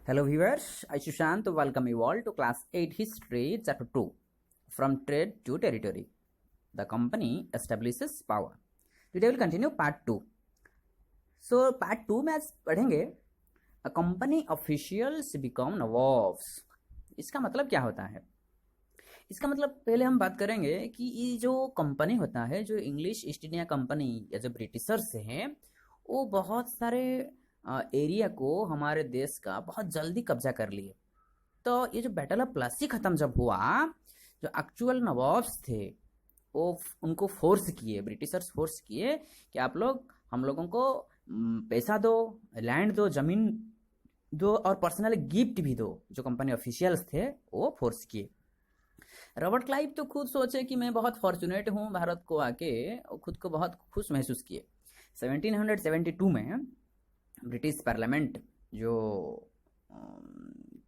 Hello viewers, I Sushant welcome you all to class 8 history chapter 2 from trade to territory. The company establishes power. Today we will continue part 2. So part 2 में आज पढ़ेंगे a company officials become nabobs. इसका मतलब क्या होता है? इसका मतलब पहले हम बात करेंगे कि ये जो कंपनी होता है, जो इंग्लिश ईस्ट इंडिया कंपनी या जो ब्रिटिशर्स हैं, वो बहुत सारे एरिया को हमारे देश का बहुत जल्दी कब्जा कर लिए। तो ये जो बैटल ऑफ प्लासी खत्म जब हुआ, जो एक्चुअल नवाब्स थे वो उनको फोर्स किए, ब्रिटिशर्स फोर्स किए कि आप लोग हम लोगों को पैसा दो, लैंड दो, जमीन दो और पर्सनल गिफ्ट भी दो। जो कंपनी ऑफिशियल्स थे वो फोर्स किए। रॉबर्ट क्लाइव तो खुद सोचे कि मैं बहुत फॉर्चुनेट हूँ भारत को आके, खुद को बहुत खुश महसूस किए। 1772 में ब्रिटिश पार्लियामेंट जो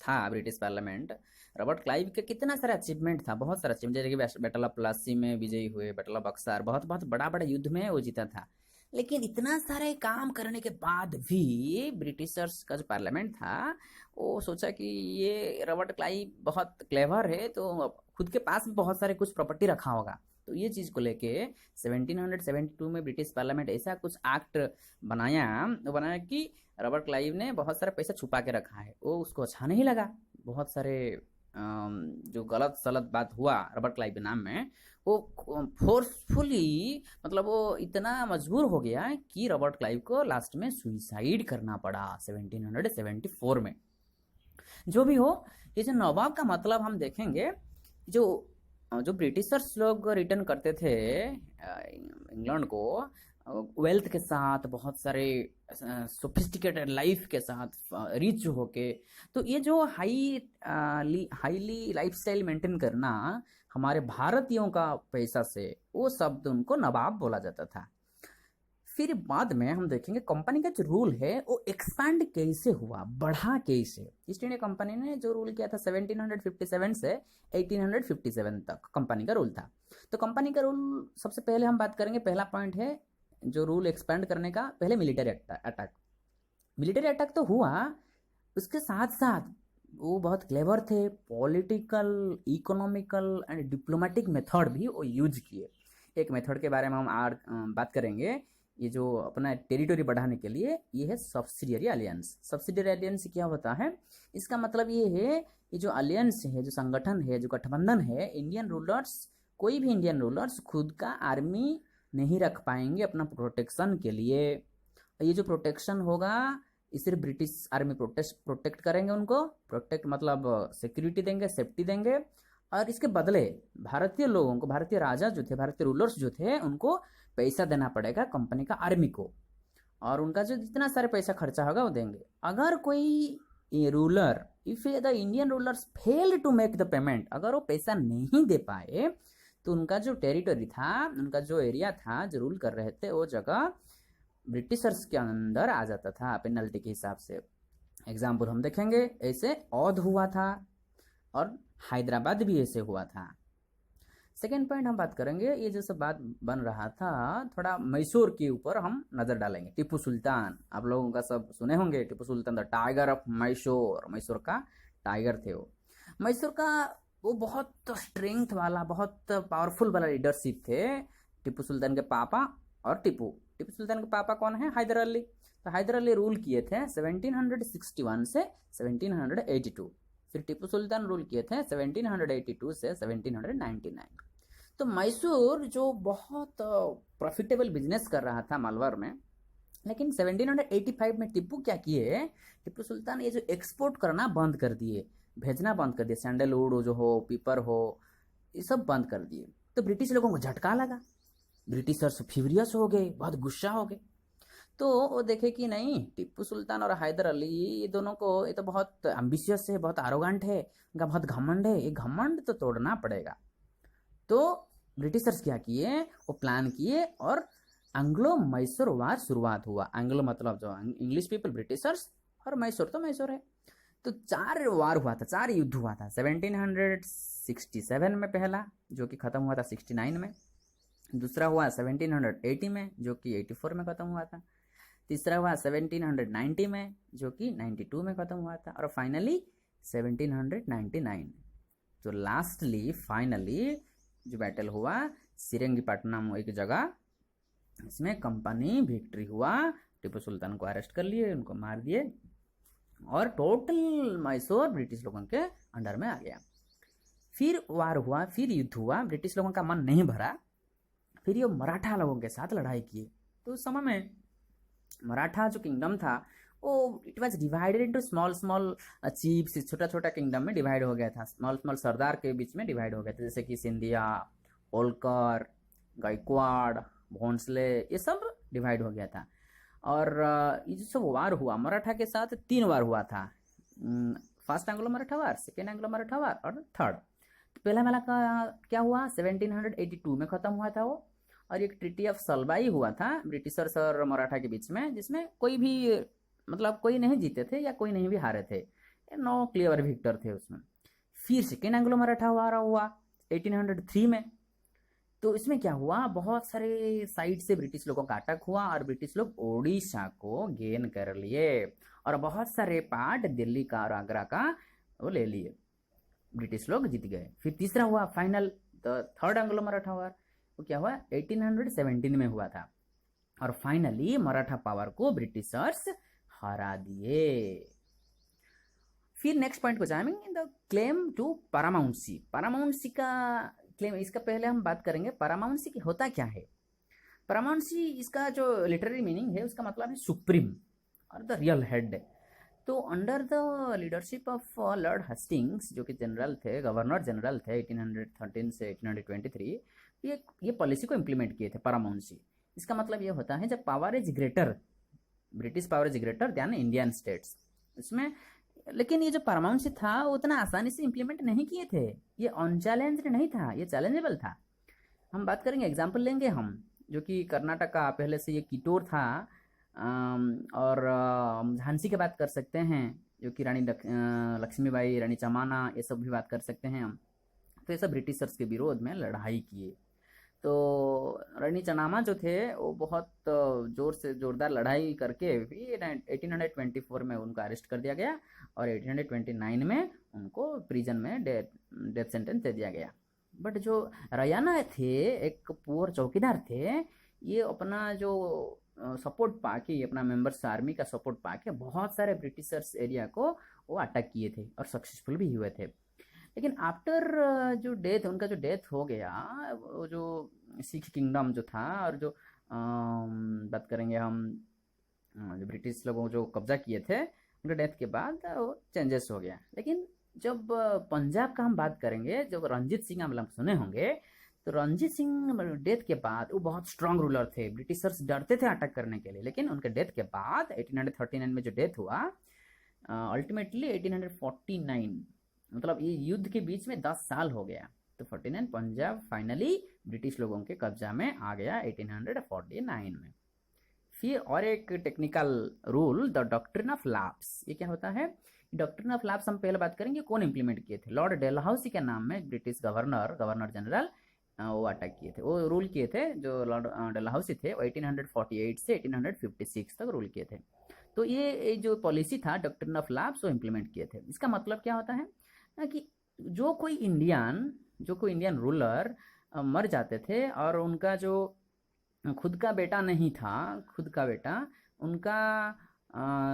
था, ब्रिटिश पार्लियामेंट रॉबर्ट क्लाइव के कितना सारा अचीवमेंट था, बहुत सारा अचीवमेंट, जैसे कि बैटल ऑफ प्लासी में विजयी हुए, बैटल ऑफ बक्सर, बहुत बहुत बड़ा बड़ा युद्ध में वो जीता था। लेकिन इतना सारे काम करने के बाद भी ब्रिटिशर्स का जो पार्लियामेंट था वो सोचा कि ये रॉबर्ट क्लाइव बहुत क्लेवर है, तो खुद के पास बहुत सारे कुछ प्रॉपर्टी रखा होगा। तो ये चीज को लेके 1772 में ब्रिटिश पार्लियामेंट ऐसा कुछ एक्ट बनाया कि रॉबर्ट क्लाइव ने बहुत सारा पैसा छुपा के रखा है। वो उसको अच्छा नहीं लगा। बहुत सारे जो गलत सलत बात हुआ रॉबर्ट क्लाइव के नाम में, वो फोर्सफुली, मतलब वो इतना मजबूर हो गया कि रॉबर्ट क्लाइव को लास्ट में सुइसाइड करना पड़ा 1774 में। जो भी हो, ये जो नवाब का मतलब हम देखेंगे, जो ब्रिटिशर्स लोग रिटर्न करते थे इंग्लैंड को वेल्थ के साथ, बहुत सारे सोफिस्टिकेटेड लाइफ के साथ, रिच होके, तो ये जो हाईली लाइफस्टाइल मेंटेन करना हमारे भारतीयों का पैसा से, वो शब्द उनको नवाब बोला जाता था। फिर बाद में हम देखेंगे कंपनी का जो रूल है वो एक्सपैंड कैसे हुआ, बढ़ा कैसे। ईस्ट इंडिया कंपनी ने जो रूल किया था 1757 से 1857 तक कंपनी का रूल था। तो कंपनी का रूल सबसे पहले हम बात करेंगे, पहला पॉइंट है जो रूल एक्सपैंड करने का, पहले मिलिट्री अटैक। मिलिट्री अटैक तो हुआ, उसके साथ साथ वो बहुत क्लेवर थे, political, economical and diplomatic method भी वो यूज किए। एक मेथड के बारे में हम आज बात करेंगे। ये जो अपना टेरिटरी बढ़ाने के लिए ये है सब्सिडियरी अलियंस। सब्सिडियरी अलियंस क्या होता है? इसका मतलब ये है, ये जो अलियंस है, जो संगठन है, जो गठबंधन है, इंडियन रूलर्स, कोई भी इंडियन रूलर्स खुद का आर्मी नहीं रख पाएंगे अपना प्रोटेक्शन के लिए। ये जो प्रोटेक्शन होगा, ये सिर्फ ब्रिटिश आर्मी प्रोटेक्ट करेंगे उनको। प्रोटेक्ट मतलब सिक्योरिटी देंगे, सेफ्टी देंगे, और इसके बदले भारतीय लोगों को, भारतीय राजा जो थे, भारतीय रूलर्स जो थे, उनको पैसा देना पड़ेगा कंपनी का आर्मी को, और उनका जो जितना सारे पैसा खर्चा होगा वो देंगे। अगर कोई ruler, if the Indian rulers fail to make the payment, अगर वो पैसा नहीं दे पाए, तो उनका जो टेरिटरी था, उनका जो एरिया था, जो रूल कर रहे थे, वो जगह ब्रिटिशर्स के अंदर आ जाता था पेनल्टी के हिसाब से। एग्जाम्पल हम देखेंगे, ऐसे औध हुआ था और हैदराबाद भी ऐसे हुआ था। सेकेंड पॉइंट हम बात करेंगे, ये जो सब बात बन रहा था, थोड़ा मैसूर के ऊपर हम नजर डालेंगे। टिप्पू सुल्तान, आप लोगों का सब सुने होंगे, Tipu Sultan the tiger of Mysore, Mysore का टाइगर थे वो। मैसूर का वो बहुत स्ट्रेंथ वाला, बहुत पावरफुल वाला लीडरशिप थे टिप्पू सुल्तान के पापा। और टिप्पू सुल्तान के पापा कौन है? हैदर अली। तो हैदर अली रूल किए थे 1761 से 1782। फिर टिप्पू सुल्तान रूल किए थे 1782 से 1799। तो मैसूर जो बहुत प्रॉफिटेबल बिजनेस कर रहा था मालवार में, लेकिन 1785 में टिप्पू क्या किए, टिप्पू सुल्तान ये जो एक्सपोर्ट करना बंद कर दिए, भेजना बंद कर दिए, सैंडलवुड जो हो, पीपर हो, ये सब बंद कर दिए। तो ब्रिटिश लोगों को झटका लगा, ब्रिटिशर्स फ्यूरियस हो गए, बहुत गुस्सा हो गए। तो वो देखे कि नहीं, टिप्पू सुल्तान और हैदर अली, ये दोनों को, ये तो बहुत एम्बिशियस है, बहुत आरोगेंट है, इनका बहुत घमंड है, ये घमंड तो तोड़ना पड़ेगा। तो ब्रिटिशर्स क्या किए, वो प्लान किए और एंग्लो मैसूर वार शुरुआत हुआ। एंग्लो मतलब जो इंग्लिश पीपल, ब्रिटिशर्स, और मैसूर तो मैसूर है। तो 4 वार हुआ था, 4 युद्ध हुआ था। 1767 में पहला, जो कि खत्म हुआ था 69 में। दूसरा हुआ 1780 में, जो कि 84 में खत्म हुआ था। तीसरा हुआ 1790 में, जो कि 92 में ख़त्म हुआ था, और फाइनली 1799। तो लास्टली फाइनली जो बैटल हुआ श्रीरंगपट्टनम एक जगह, इसमें कंपनी विक्ट्री हुआ, टीपू सुल्तान को अरेस्ट कर लिए, उनको मार दिए, और टोटल मैसूर ब्रिटिश लोगों के अंडर में आ गया। फिर वार हुआ, फिर युद्ध हुआ, ब्रिटिश लोगों का मन नहीं भरा, फिर ये मराठा लोगों के साथ लड़ाई किए। तो उस समय में मराठा जो किंगडम था वो it was divided into small small chiefs, छोटा छोटा किंगडम में डिवाइड हो गया था, स्मॉल स्मॉल सरदार के बीच में डिवाइड हो गया था, जैसे कि सिंधिया, होलकर, गायकवाड़, भोंसले, ये सब डिवाइड हो गया था। और ये जो सब वार हुआ मराठा के साथ 3 वार हुआ था, फर्स्ट एंग्लो मराठा वार, सेकेंड एंग्लो मराठा वार और थर्ड। तो पहला वाला का क्या हुआ 1782 में ख़त्म हुआ था वो, और एक ट्रीटी ऑफ सलबाई हुआ था ब्रिटिशर्स और मराठा के बीच में, जिसमें कोई भी मतलब कोई नहीं जीते थे या कोई नहीं भी हारे थे, 9 क्लियर विक्टर थे उसमें। फिर सेकेंड एंग्लो मराठा वार हुआ 1803 में। तो इसमें क्या हुआ, बहुत सारे साइड से ब्रिटिश लोगों का अटैक हुआ और ब्रिटिश लोग ओडिशा को गेन कर लिए और बहुत सारे पार्ट दिल्ली का और आगरा का वो ले लिए, ब्रिटिश लोग जीत गए। फिर तीसरा हुआ फाइनल थर्ड एंग्लो मराठा वार, वो क्या हुआ 1817 में हुआ था, और फाइनली मराठा पावर को ब्रिटिशर्स हरा दिए। फिर नेक्स्ट पॉइंट को जाएंगे, द क्लेम टू पारामाउंसी। पारामाउंसी का क्लेम, इसका पहले हम बात करेंगे पारामाउंसी की होता क्या है। पारामाउंसी इसका जो लिटरेरी मीनिंग है उसका मतलब है सुप्रीम और द रियल हेड। तो under the leadership of lord Hastings, जो कि जनरल थे, गवर्नर जनरल थे 1813 से 1823, ये पॉलिसी को इम्प्लीमेंट किए थे पारामाउंसी। इसका मतलब ये होता है जब power is greater, British power is greater than Indian states, इसमें। लेकिन ये जो पारामाउंसी था वो उतना आसानी से इम्प्लीमेंट नहीं किए थे, ये अनचैलेंज्ड नहीं था, ये चैलेंजेबल था। हम बात करेंगे, एग्जाम्पल लेंगे हम, जो कि कर्नाटक का पहले से ये किटोर था, और झांसी की बात कर सकते हैं, जो कि रानी लक्ष्मीबाई, रानी चमाना, ये सब भी बात कर सकते हैं हम। तो ये सब ब्रिटिशर्स के विरोध में लड़ाई किए। तो रानी चनामा जो थे वो बहुत जोरदार लड़ाई करके फिर 1824 में उनको अरेस्ट कर दिया गया, और 1829 में उनको प्रिजन में डेथ सेंटेंस दे दिया गया। बट जो रयाना थे, एक पुअर चौकीदार थे, ये अपना जो सपोर्ट पाके, अपना मेंबर्स आर्मी का सपोर्ट पाके बहुत सारे ब्रिटिशर्स एरिया को वो अटैक किए थे और सक्सेसफुल भी हुए थे। लेकिन आफ्टर जो डेथ, उनका जो डेथ हो गया, वो जो सिख किंगडम जो था, और जो बात करेंगे हम जो ब्रिटिश लोगों जो कब्जा किए थे, उनके डेथ के बाद वो चेंजेस हो गया। लेकिन जब पंजाब का हम बात करेंगे, जब रंजीत सिंह हम लोग सुने होंगे, तो रंजीत सिंह डेथ के बाद वो बहुत स्ट्रांग रूलर थे, ब्रिटिशर्स डरते थे अटैक करने के लिए। लेकिन उनके डेथ के बाद 1839 में जो डेथ हुआ, अल्टीमेटली 1849, मतलब ये युद्ध के बीच में 10 साल हो गया, तो 49 पंजाब फाइनली ब्रिटिश लोगों के कब्जा में आ गया 1849 में। फिर और एक technical rule, the doctrine of lapse. ये क्या होता है, डॉक्ट्रिन ऑफ लैप्स हम पहले बात करेंगे कौन इंप्लीमेंट किए थे। लॉर्ड डेलहाउसी के नाम में ब्रिटिश गवर्नर जनरल वो अटैक किए थे, वो रूल किए थे। जो लॉर्ड डेलहाउसी थे वो 1848 से 1856 तक रूल किए थे। तो ये जो पॉलिसी था डॉक्ट्रिन ऑफ लैप्स, वो इम्प्लीमेंट किए थे। इसका मतलब क्या होता है कि जो कोई इंडियन रूलर मर जाते थे और उनका जो खुद का बेटा नहीं था, उनका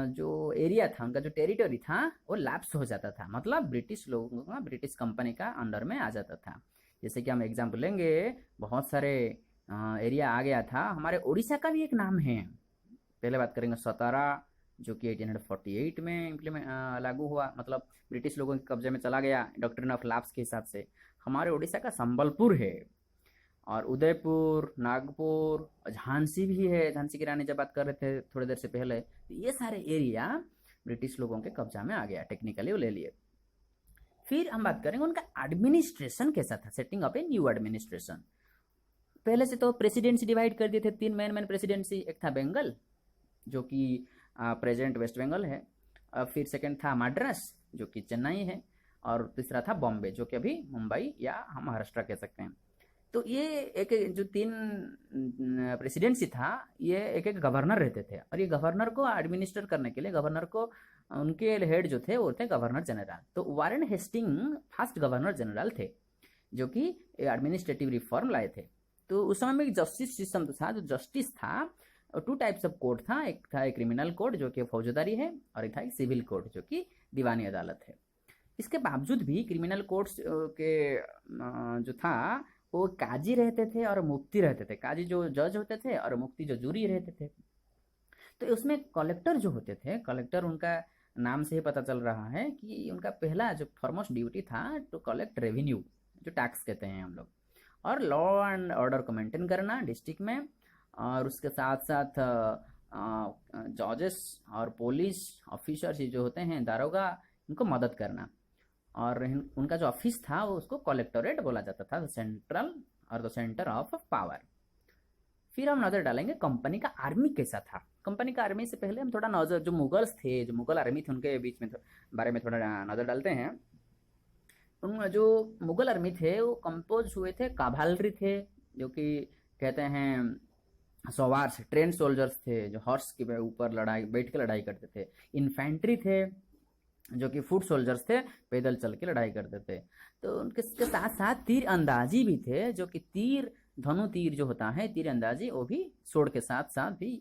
जो एरिया था, उनका जो टेरिटरी था, वो लैप्स हो जाता था, मतलब ब्रिटिश लोगों का, ब्रिटिश कंपनी का अंडर में आ जाता था। जैसे कि हम एग्जाम्पल लेंगे, बहुत सारे एरिया आ गया था। हमारे उड़ीसा का भी एक नाम है, पहले बात करेंगे सतारा, जो कि 1848 में इम्प्लीमेंट लागू हुआ, मतलब ब्रिटिश लोगों के कब्जे में चला गया डॉक्ट्रिन ऑफ लैप्स के हिसाब से। हमारे उड़ीसा का संबलपुर है, और उदयपुर, नागपुर, झांसी भी है, झांसी की रानी जब बात कर रहे थे थोड़ी देर से पहले, तो ये सारे एरिया ब्रिटिश लोगों के कब्जा में आ गया, टेक्निकली वो ले लिए। फिर हम बात करेंगे उनका एडमिनिस्ट्रेशन कैसा था, setting up a new administration. पहले से तो प्रेसिडेंसी डिवाइड कर दिए थे, 3 मेन प्रेसिडेंसी। एक था बंगाल, जो कि प्रेजेंट वेस्ट बंगाल है, फिर सेकंड था मद्रास, जो कि चेन्नई है, और तीसरा था बॉम्बे, जो कि अभी मुंबई या हम महाराष्ट्र कह सकते हैं। तो ये एक जो 3 प्रेसिडेंसी था, ये एक एक गवर्नर रहते थे, और ये गवर्नर को एडमिनिस्टर करने के लिए, गवर्नर को उनके हेड जो थे वो थे गवर्नर जनरल। तो Warren Hastings first governor general थे जो कि एडमिनिस्ट्रेटिव रिफॉर्म लाए थे। तो उस समय में जस्टिस सिस्टम था, जो जस्टिस था 2 टाइप्स ऑफ कोड था, एक था एक क्रिमिनल कोड जो कि फौजदारी है, और एक था एक सिविल कोड जो कि दीवानी अदालत है। इसके बावजूद भी क्रिमिनल कोड्स के जो था वो काजी रहते थे और मुफ्ती रहते थे। काजी जो जज होते थे और मुफ्ती जो जूरी रहते थे। तो उसमें कलेक्टर जो होते थे, कलेक्टर उनका नाम से ही पता चल रहा है कि उनका पहला जो फॉरमोस्ट ड्यूटी था टू कलेक्ट रेवेन्यू, जो टैक्स कहते हैं हम लोग, और लॉ एंड ऑर्डर को मेंटेन करना डिस्ट्रिक्ट में, और उसके साथ साथ जजेस और पुलिस ऑफिसर्स जो होते हैं दारोगा, इनको मदद करना। और उनका जो ऑफिस था वो उसको कलेक्टोरेट बोला जाता था, सेंट्रल और द सेंटर ऑफ पावर। फिर हम नजर डालेंगे कंपनी का आर्मी कैसा था। कंपनी का आर्मी से पहले हम थोड़ा नजर, जो मुगल्स थे, जो मुगल आर्मी थे, उनके बीच में बारे में थोड़ा नजर डालते हैं। उन जो मुगल आर्मी थे वो कंपोज हुए थे, काभालरी थे जो कि कहते हैं सवार्स, ट्रेन सोल्जर्स थे जो हॉर्स के ऊपर लड़ाई बैठ के लड़ाई करते थे। इन्फेंट्री थे जो कि फुट सोल्जर्स थे, पैदल चल के लड़ाई करते थे। तो उनके साथ साथ तीर अंदाजी भी थे जो कि धनु तीर जो होता है तीर अंदाजी, वो भी सोड के साथ साथ भी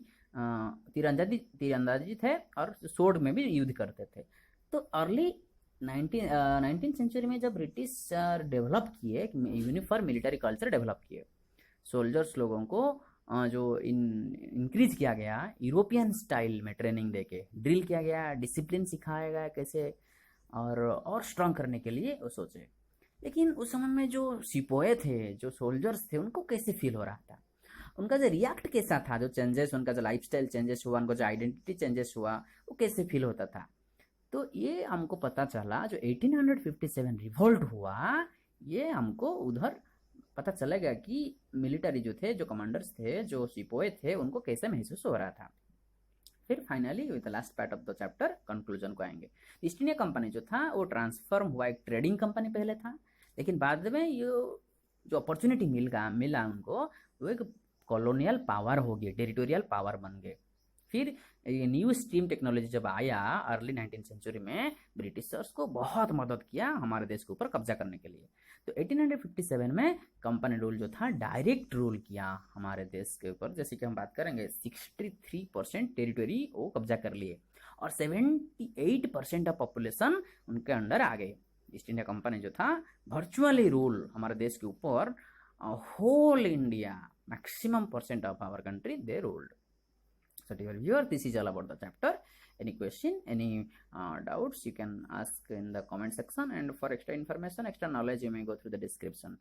तीर अंदाजी थे और सोड में भी युद्ध करते थे। तो अर्ली 19th सेंचुरी में जब ब्रिटिश डेवलप किए, यूनिफॉर्म मिलिट्री कल्चर डेवलप किए, सोल्जर्स लोगों को जो इंक्रीज किया गया, यूरोपियन स्टाइल में ट्रेनिंग देके ड्रिल किया गया, डिसिप्लिन सिखाया गया कैसे, और स्ट्रांग करने के लिए वो सोचे। लेकिन उस समय में जो सिपाही थे, जो सोल्जर्स थे, उनको कैसे फील हो रहा था, उनका जो रिएक्ट कैसा था, जो चेंजेस, उनका जो लाइफस्टाइल चेंजेस हुआ, उनको जो आइडेंटिटी चेंजेस हुआ, वो कैसे फील होता था। तो ये हमको पता चला, जो 1857 रिवोल्ट हुआ, ये हमको उधर पता चलेगा कि मिलिट्री जो थे, जो कमांडर्स थे, जो सिपाही थे, उनको कैसे महसूस हो रहा था। फिर finally with the last part of the chapter conclusion को आएंगे। ईस्ट इंडिया कंपनी जो था वो ट्रांसफॉर्म हुआ, एक ट्रेडिंग कंपनी पहले था, लेकिन बाद में ये जो अपॉर्चुनिटी मिला उनको, वो एक कॉलोनियल पावर हो गई, टेरिटोरियल पावर बन गए। फिर ये न्यू स्टीम टेक्नोलॉजी जब आया अर्ली 19th सेंचुरी में, ब्रिटिशर्स को बहुत मदद किया हमारे देश के ऊपर कब्जा करने के लिए। तो 1857 में कंपनी रूल जो था डायरेक्ट रूल किया हमारे देश के ऊपर। जैसे कि हम बात करेंगे 63% टेरिटोरी वो कब्जा कर लिए, और 78% ऑफ पॉपुलेशन उनके अंडर आ गए। ईस्ट इंडिया कंपनी जो था वर्चुअली रूल हमारे देश के ऊपर, whole India, maximum % of our country they ruled. So dear viewer, this is all about the chapter. Any question, any doubts, you can ask in the comment section, and for extra information, extra knowledge, you may go through the description.